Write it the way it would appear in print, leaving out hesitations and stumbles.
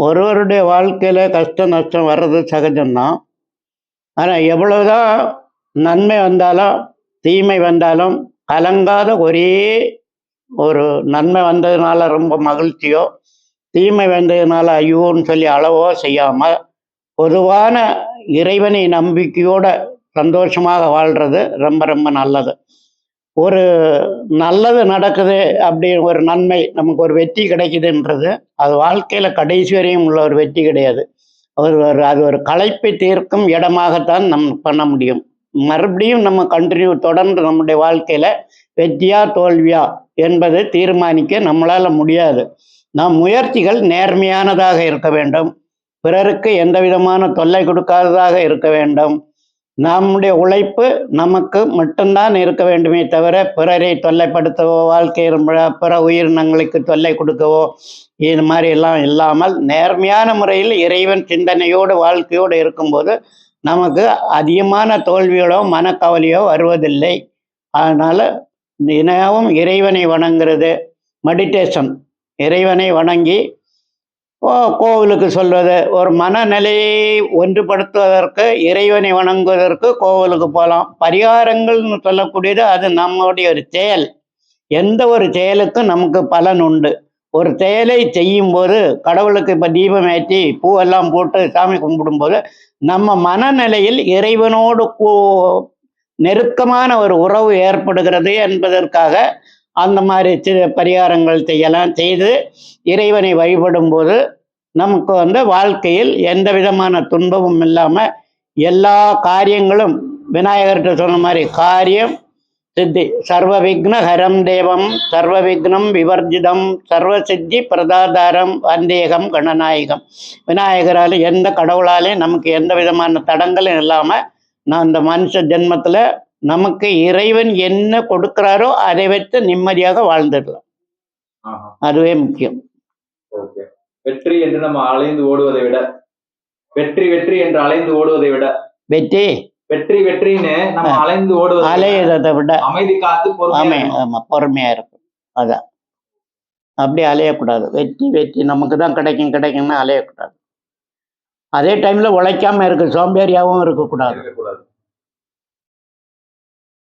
ஒருவருடைய வாழ்க்கையில் கஷ்டம் நஷ்டம் வர்றது சகஜம்தான். ஆனால் எவ்வளவுதான் நன்மை வந்தாலும் தீமை வந்தாலும் கலங்காத ஒரே ஒரு நன்மை வந்ததுனால ரொம்ப மகிழ்ச்சியோ, தீமை வந்ததுனால ஐயோன்னு சொல்லி அளவோ செய்யாமல் பொதுவான இறைவனை நம்பிக்கையோட சந்தோஷமாக வாழ்கிறது ரொம்ப ரொம்ப நல்லது. ஒரு நல்லது நடக்குது அப்படி ஒரு நன்மை நமக்கு ஒரு வெற்றி கிடைக்குதுன்றது அது வாழ்க்கையில் கடைசி வரையும் உள்ள ஒரு வெற்றி கிடையாது. அது ஒரு களைப்பை தீர்க்கும் இடமாகத்தான் பண்ண முடியும். மறுபடியும் நம்ம கண்டினியூ தொடர்ந்து நம்முடைய வாழ்க்கையில் வெற்றியா தோல்வியா என்பதை தீர்மானிக்க நம்மளால் முடியாது. நம் முயற்சிகள் நேர்மையானதாக இருக்க வேண்டும். பிறருக்கு எந்த விதமான தொல்லை கொடுக்காததாக இருக்க வேண்டும். நம்முடைய உழைப்பு நமக்கு மட்டும்தான் இருக்க வேண்டுமே தவிர பிறரை தொல்லைப்படுத்தவோ, வாழ்க்கையில் பிற உயிரினங்களுக்கு தொல்லை கொடுக்கவோ இது மாதிரி எல்லாம் இல்லாமல் நேர்மையான முறையில் இறைவன் சிந்தனையோடு வாழ்க்கையோடு இருக்கும்போது நமக்கு அதிகமான தோல்விகளோ மனக்கவலையோ வருவதில்லை. அதனால் தினமும் இறைவனை வணங்குறது, மெடிடேஷன், இறைவனை வணங்கி கோவிலுக்கு சொல்வது, ஒரு மனநிலையை ஒன்றுபடுத்துவதற்கு இறைவனை வணங்குவதற்கு கோவிலுக்கு போகலாம். பரிகாரங்கள்னு சொல்லக்கூடியது அது நம்முடைய ஒரு செயல். எந்த ஒரு செயலுக்கும் நமக்கு பலன் உண்டு. ஒரு செயலை செய்யும்போது கடவுளுக்கு இப்போ தீபம் ஏற்றி பூவெல்லாம் போட்டு சாமி கும்பிடும்போது நம்ம மனநிலையில் இறைவனோடு நெருக்கமான ஒரு உறவு ஏற்படுகிறது என்பதற்காக அந்த மாதிரி பரிகாரங்கள் செய்து இறைவனை வழிபடும் போது நமக்கு வாழ்க்கையில் எந்த விதமான துன்பமும் இல்லாமல் எல்லா காரியங்களும் விநாயகர்கிட்ட சொன்ன மாதிரி காரியம் சித்தி. சர்வ விக்ன ஹரம் தேவம் சர்வ விக்னம் விவர்ஜிதம் சர்வ சித்தி பிரதாதாரம் வந்தேகம் கணநாயகம். விநாயகரால் எந்த கடவுளாலையும் நமக்கு எந்த விதமான தடங்களும் இல்லாமல் நான் இந்த மனுஷ ஜென்மத்தில் நமக்கு இறைவன் என்ன கொடுக்கிறாரோ அதை வைத்து நிம்மதியாக வாழ்ந்துடலாம். அதுவே முக்கியம். வெற்றி என்று நம்ம அலைந்து ஓடுவதை விட வெற்றி என்று அலைந்து ஓடுவதை விட வெற்றின்னு நம்ம அலைந்து ஓடுவதை அலையதை விட அமைதி காத்து பொறுமையா இருக்கும். அதான் அப்படி அலையக்கூடாது. வெற்றி நமக்கு தான் கிடைக்கும்னு அலையக்கூடாது. அதே டைம்ல உழைக்காம இருக்கு சோம்பேறியாவும் இருக்கக்கூடாது.